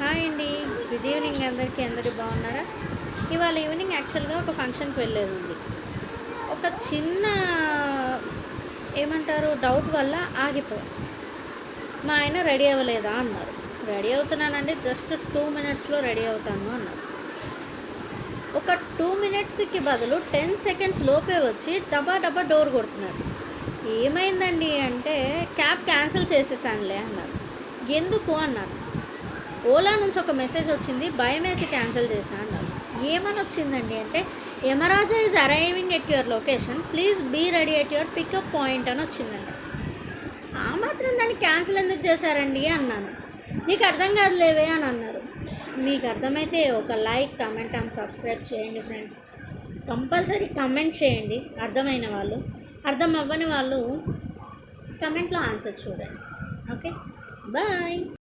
Hi అండి, good evening అందరికీ. అందరూ బాగున్నారా? ఇవాళ ఈవినింగ్ యాక్చువల్గా ఒక ఫంక్షన్కి వెళ్ళేది ఉంది. ఒక చిన్న ఏమంటారు డౌట్ వల్ల ఆగిపోయాం. మా ఆయన రెడీ అవ్వలేదా అన్నారు. రెడీ అవుతున్నానండి, జస్ట్ 2 మినిట్స్లో రెడీ అవుతాను అన్నారు. ఒక 2 మినిట్స్కి బదులు 10 సెకండ్స్ లోపే వచ్చి డబ్బా డబ్బా డోర్ కొడుతున్నారు. ఏమైందండి అంటే క్యాబ్ క్యాన్సిల్ చేసేసానులే అన్నారు. ఎందుకు అన్నారు. ఓలా నుంచి ఒక మెసేజ్ వచ్చింది, భయం వేసి క్యాన్సిల్ చేశాను అన్నారు. ఏమని వచ్చిందండి అంటే Yamaraja is arriving at your location, please be ready at your pickup point అని వచ్చిందండి. ఆ మాత్రం దాన్ని క్యాన్సిల్ ఎందుకు చేశారండి అన్నాను. నీకు అర్థం కాదులేవే అని అన్నారు. మీకు అర్థమైతే ఒక లైక్, కమెంట్ అండ్ సబ్స్క్రైబ్ చేయండి ఫ్రెండ్స్. కంపల్సరీ కమెంట్ చేయండి అర్థమైన వాళ్ళు. అర్థం అవ్వని వాళ్ళు కమెంట్లో ఆన్సర్ చూడండి. Okay, bye.